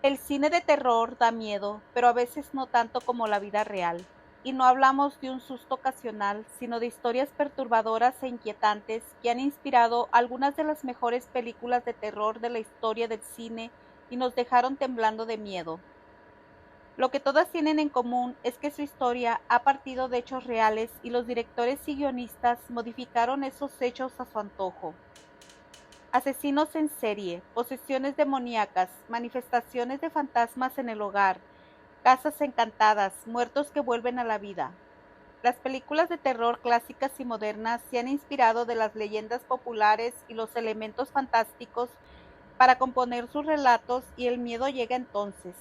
El cine de terror da miedo, pero a veces no tanto como la vida real. Y no hablamos de un susto ocasional, sino de historias perturbadoras e inquietantes que han inspirado algunas de las mejores películas de terror de la historia del cine y nos dejaron temblando de miedo. Lo que todas tienen en común es que su historia ha partido de hechos reales y los directores y guionistas modificaron esos hechos a su antojo. Asesinos en serie, posesiones demoníacas, manifestaciones de fantasmas en el hogar, casas encantadas, muertos que vuelven a la vida. Las películas de terror clásicas y modernas se han inspirado de las leyendas populares y los elementos fantásticos para componer sus relatos y el miedo llega entonces,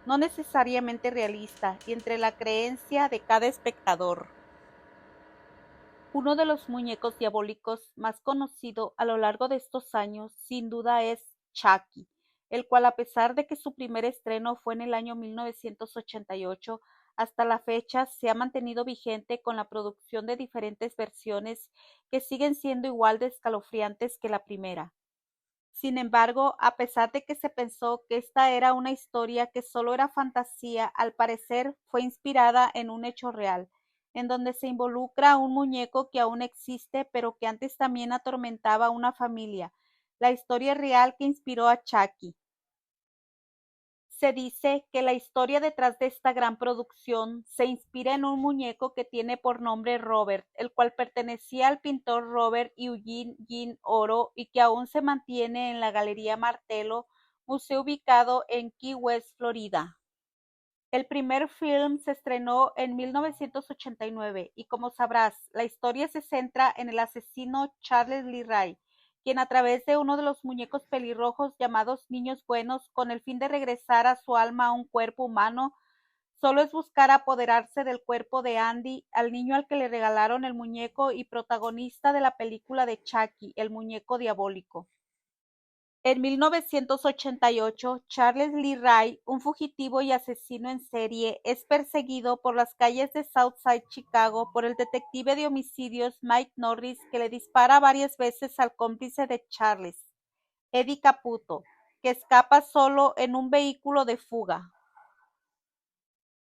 no necesariamente realista, y entre la creencia de cada espectador. Uno de los muñecos diabólicos más conocido a lo largo de estos años, sin duda, es Chucky, el cual, a pesar de que su primer estreno fue en el año 1988, hasta la fecha se ha mantenido vigente con la producción de diferentes versiones que siguen siendo igual de escalofriantes que la primera. Sin embargo, a pesar de que se pensó que esta era una historia que solo era fantasía, al parecer fue inspirada en un hecho real, en donde se involucra a un muñeco que aún existe, pero que antes también atormentaba a una familia, la historia real que inspiró a Chucky. Se dice que la historia detrás de esta gran producción se inspira en un muñeco que tiene por nombre Robert, el cual pertenecía al pintor Robert Eugene Jean Oro y que aún se mantiene en la Galería Martello, museo ubicado en Key West, Florida. El primer film se estrenó en 1989 y, como sabrás, la historia se centra en el asesino Charles Lee Ray, quien, a través de uno de los muñecos pelirrojos llamados Niños Buenos, con el fin de regresar a su alma a un cuerpo humano, solo es buscar apoderarse del cuerpo de Andy, al niño al que le regalaron el muñeco y protagonista de la película de Chucky, el muñeco diabólico. En 1988, Charles Lee Ray, un fugitivo y asesino en serie, es perseguido por las calles de Southside Chicago por el detective de homicidios Mike Norris, que le dispara varias veces al cómplice de Charles, Eddie Caputo, que escapa solo en un vehículo de fuga.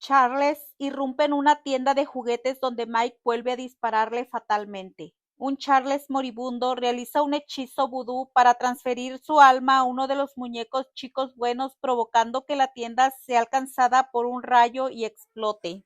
Charles irrumpe en una tienda de juguetes donde Mike vuelve a dispararle fatalmente. Un Charles moribundo realiza un hechizo vudú para transferir su alma a uno de los muñecos chicos buenos, provocando que la tienda sea alcanzada por un rayo y explote.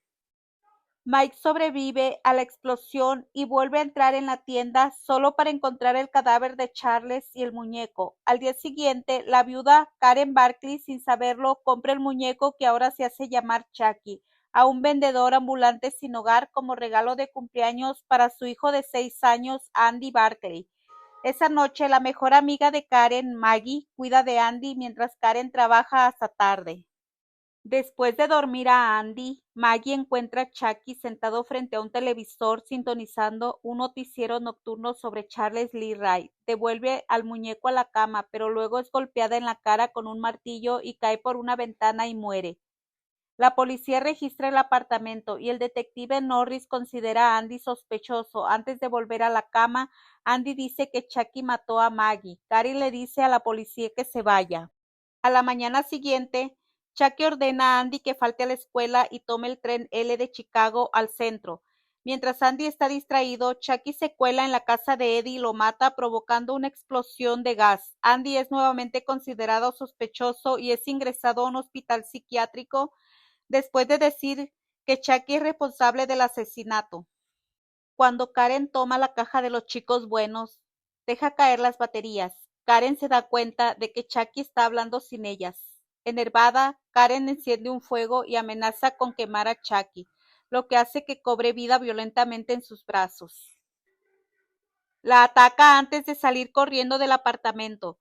Mike sobrevive a la explosión y vuelve a entrar en la tienda solo para encontrar el cadáver de Charles y el muñeco. Al día siguiente, la viuda Karen Barkley, sin saberlo, compra el muñeco, que ahora se hace llamar Chucky, a un vendedor ambulante sin hogar como regalo de cumpleaños para su hijo de 6 años, Andy Barkley. Esa noche, la mejor amiga de Karen, Maggie, cuida de Andy mientras Karen trabaja hasta tarde. Después de dormir a Andy, Maggie encuentra a Chucky sentado frente a un televisor sintonizando un noticiero nocturno sobre Charles Lee Ray. Devuelve al muñeco a la cama, pero luego es golpeada en la cara con un martillo y cae por una ventana y muere. La policía registra el apartamento y el detective Norris considera a Andy sospechoso. Antes de volver a la cama, Andy dice que Chucky mató a Maggie. Karen le dice a la policía que se vaya. A la mañana siguiente, Chucky ordena a Andy que falte a la escuela y tome el tren L de Chicago al centro. Mientras Andy está distraído, Chucky se cuela en la casa de Eddie y lo mata, provocando una explosión de gas. Andy es nuevamente considerado sospechoso y es ingresado a un hospital psiquiátrico después de decir que Chucky es responsable del asesinato. Cuando Karen toma la caja de los chicos buenos, deja caer las baterías. Karen se da cuenta de que Chucky está hablando sin ellas. Enervada, Karen enciende un fuego y amenaza con quemar a Chucky, lo que hace que cobre vida violentamente en sus brazos. La ataca antes de salir corriendo del apartamento.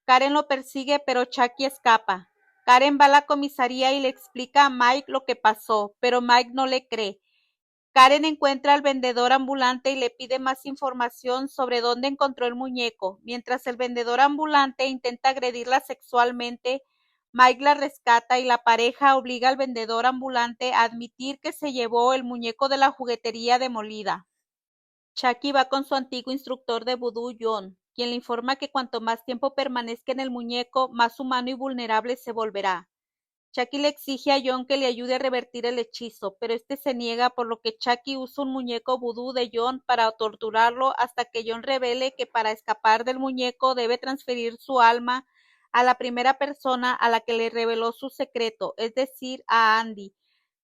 Karen lo persigue, pero Chucky escapa. Karen va a la comisaría y le explica a Mike lo que pasó, pero Mike no le cree. Karen encuentra al vendedor ambulante y le pide más información sobre dónde encontró el muñeco. Mientras el vendedor ambulante intenta agredirla sexualmente, Mike la rescata y la pareja obliga al vendedor ambulante a admitir que se llevó el muñeco de la juguetería demolida. Chucky va con su antiguo instructor de vudú, John, quien le informa que cuanto más tiempo permanezca en el muñeco, más humano y vulnerable se volverá. Chucky le exige a John que le ayude a revertir el hechizo, pero este se niega, por lo que Chucky usa un muñeco vudú de John para torturarlo hasta que John revele que para escapar del muñeco debe transferir su alma a la primera persona a la que le reveló su secreto, es decir, a Andy.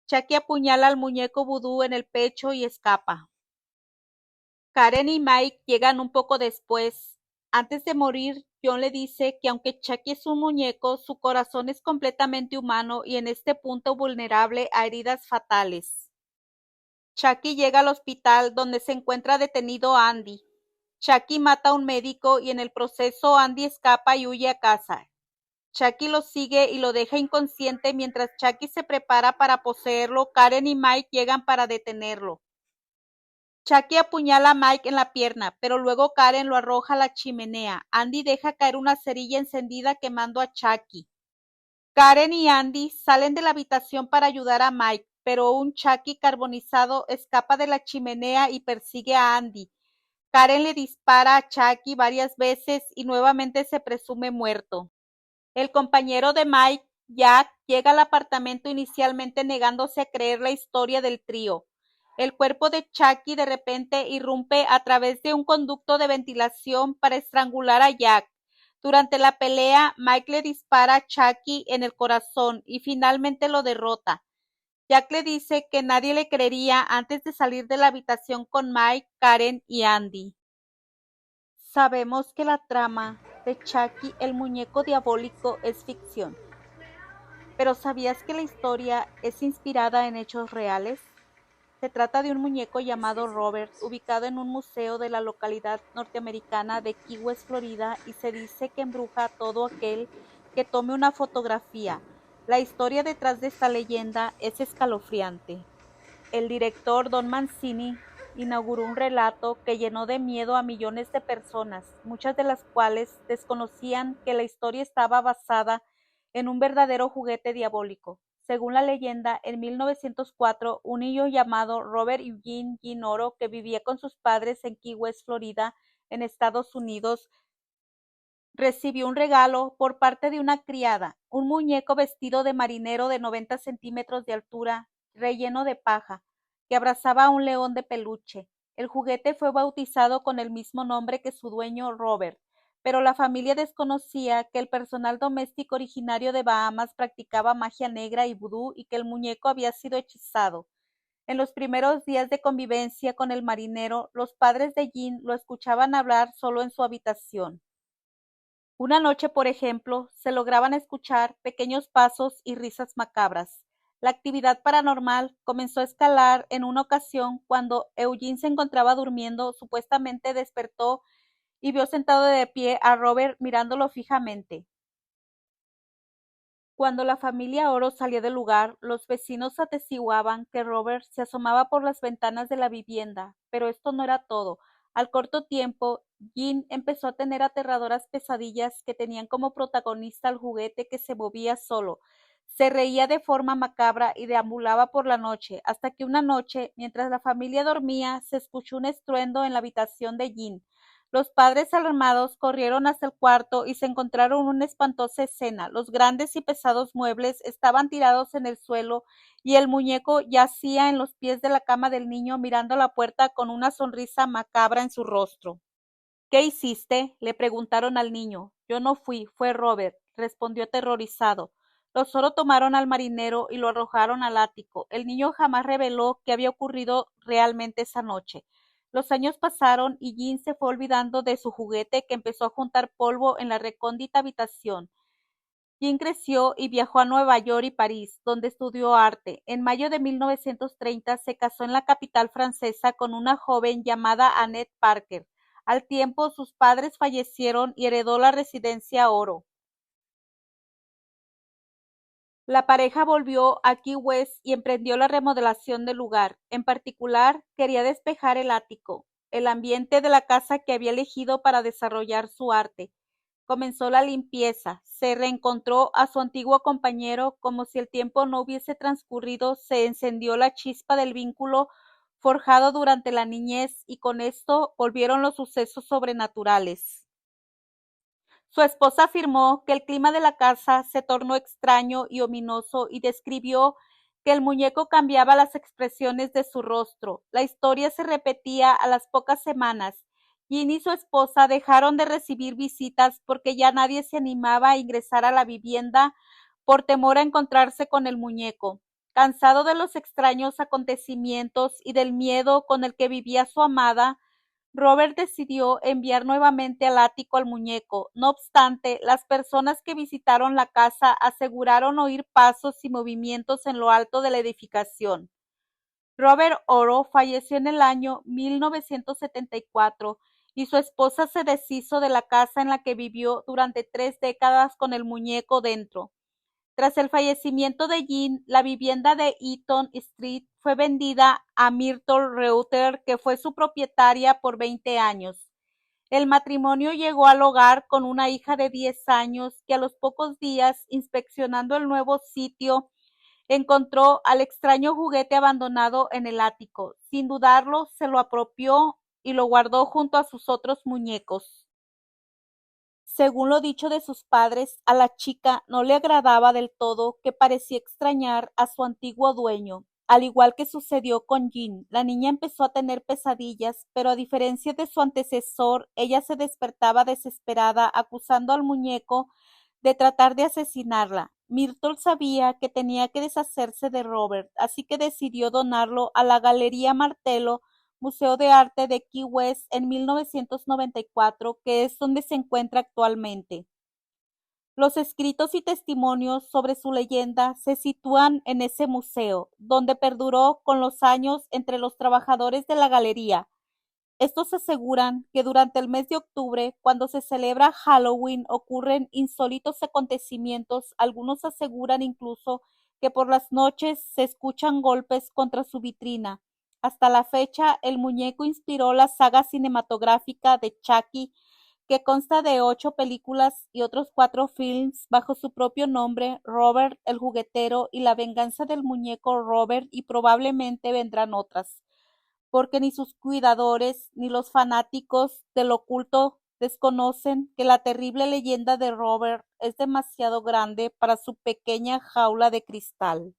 Chucky apuñala al muñeco vudú en el pecho y escapa. Karen y Mike llegan un poco después. Antes de morir, John le dice que aunque Chucky es un muñeco, su corazón es completamente humano y en este punto vulnerable a heridas fatales. Chucky llega al hospital donde se encuentra detenido Andy. Chucky mata a un médico y en el proceso Andy escapa y huye a casa. Chucky lo sigue y lo deja inconsciente mientras Chucky se prepara para poseerlo. Karen y Mike llegan para detenerlo. Chucky apuñala a Mike en la pierna, pero luego Karen lo arroja a la chimenea. Andy deja caer una cerilla encendida quemando a Chucky. Karen y Andy salen de la habitación para ayudar a Mike, pero un Chucky carbonizado escapa de la chimenea y persigue a Andy. Karen le dispara a Chucky varias veces y nuevamente se presume muerto. El compañero de Mike, Jack, llega al apartamento inicialmente negándose a creer la historia del trío. El cuerpo de Chucky de repente irrumpe a través de un conducto de ventilación para estrangular a Jack. Durante la pelea, Mike le dispara a Chucky en el corazón y finalmente lo derrota. Jack le dice que nadie le creería antes de salir de la habitación con Mike, Karen y Andy. Sabemos que la trama de Chucky el muñeco diabólico es ficción, pero ¿sabías que la historia es inspirada en hechos reales? Se trata de un muñeco llamado Robert, ubicado en un museo de la localidad norteamericana de Key West, Florida, y se dice que embruja a todo aquel que tome una fotografía. La historia detrás de esta leyenda es escalofriante. El director Don Mancini inauguró un relato que llenó de miedo a millones de personas, muchas de las cuales desconocían que la historia estaba basada en un verdadero juguete diabólico. Según la leyenda, en 1904, un niño llamado Robert Eugene Ginoro, que vivía con sus padres en Key West, Florida, en Estados Unidos, recibió un regalo por parte de una criada, un muñeco vestido de marinero de 90 centímetros de altura, relleno de paja, que abrazaba a un león de peluche. El juguete fue bautizado con el mismo nombre que su dueño, Robert, pero la familia desconocía que el personal doméstico originario de Bahamas practicaba magia negra y vudú y que el muñeco había sido hechizado. En los primeros días de convivencia con el marinero, los padres de Jean lo escuchaban hablar solo en su habitación. Una noche, por ejemplo, se lograban escuchar pequeños pasos y risas macabras. La actividad paranormal comenzó a escalar en una ocasión cuando Eugene se encontraba durmiendo, supuestamente despertó y vio sentado de pie a Robert mirándolo fijamente. Cuando la familia Oro salió del lugar, los vecinos atestiguaban que Robert se asomaba por las ventanas de la vivienda, pero esto no era todo. Al corto tiempo, Jean empezó a tener aterradoras pesadillas que tenían como protagonista al juguete que se movía solo. Se reía de forma macabra y deambulaba por la noche, hasta que una noche, mientras la familia dormía, se escuchó un estruendo en la habitación de Jean. Los padres alarmados corrieron hacia el cuarto y se encontraron una espantosa escena. Los grandes y pesados muebles estaban tirados en el suelo y el muñeco yacía en los pies de la cama del niño mirando la puerta con una sonrisa macabra en su rostro. ¿Qué hiciste?, le preguntaron al niño. Yo no fui, fue Robert, respondió aterrorizado. Los Oro tomaron al marinero y lo arrojaron al ático. El niño jamás reveló qué había ocurrido realmente esa noche. Los años pasaron y Jean se fue olvidando de su juguete, que empezó a juntar polvo en la recóndita habitación. Jean creció y viajó a Nueva York y París, donde estudió arte. En mayo de 1930 se casó en la capital francesa con una joven llamada Annette Parker. Al tiempo, sus padres fallecieron y heredó la residencia Oro. La pareja volvió a Key West y emprendió la remodelación del lugar. En particular, quería despejar el ático, el ambiente de la casa que había elegido para desarrollar su arte. Comenzó la limpieza, se reencontró a su antiguo compañero, como si el tiempo no hubiese transcurrido, se encendió la chispa del vínculo forjado durante la niñez y con esto volvieron los sucesos sobrenaturales. Su esposa afirmó que el clima de la casa se tornó extraño y ominoso y describió que el muñeco cambiaba las expresiones de su rostro. La historia se repetía a las pocas semanas. Jean y su esposa dejaron de recibir visitas porque ya nadie se animaba a ingresar a la vivienda por temor a encontrarse con el muñeco. Cansado de los extraños acontecimientos y del miedo con el que vivía su amada, Robert decidió enviar nuevamente al ático al muñeco. No obstante, las personas que visitaron la casa aseguraron oír pasos y movimientos en lo alto de la edificación. Robert Oro falleció en el año 1974 y su esposa se deshizo de la casa en la que vivió durante 3 décadas con el muñeco dentro. Tras el fallecimiento de Jean, la vivienda de Eaton Street fue vendida a Myrtle Reuter, que fue su propietaria por 20 años. El matrimonio llegó al hogar con una hija de 10 años que a los pocos días, inspeccionando el nuevo sitio, encontró al extraño juguete abandonado en el ático. Sin dudarlo, se lo apropió y lo guardó junto a sus otros muñecos. Según lo dicho de sus padres, a la chica no le agradaba del todo que parecía extrañar a su antiguo dueño. Al igual que sucedió con Jean, la niña empezó a tener pesadillas, pero a diferencia de su antecesor, ella se despertaba desesperada, acusando al muñeco de tratar de asesinarla. Myrtle sabía que tenía que deshacerse de Robert, así que decidió donarlo a la Galería Martello, Museo de Arte de Key West, en 1994, que es donde se encuentra actualmente. Los escritos y testimonios sobre su leyenda se sitúan en ese museo, donde perduró con los años entre los trabajadores de la galería. Estos aseguran que durante el mes de octubre, cuando se celebra Halloween, ocurren insólitos acontecimientos. Algunos aseguran incluso que por las noches se escuchan golpes contra su vitrina. Hasta la fecha, el muñeco inspiró la saga cinematográfica de Chucky, que consta de 8 películas y otros 4 films bajo su propio nombre, Robert el Juguetero y La Venganza del Muñeco Robert, y probablemente vendrán otras, porque ni sus cuidadores ni los fanáticos del oculto desconocen que la terrible leyenda de Robert es demasiado grande para su pequeña jaula de cristal.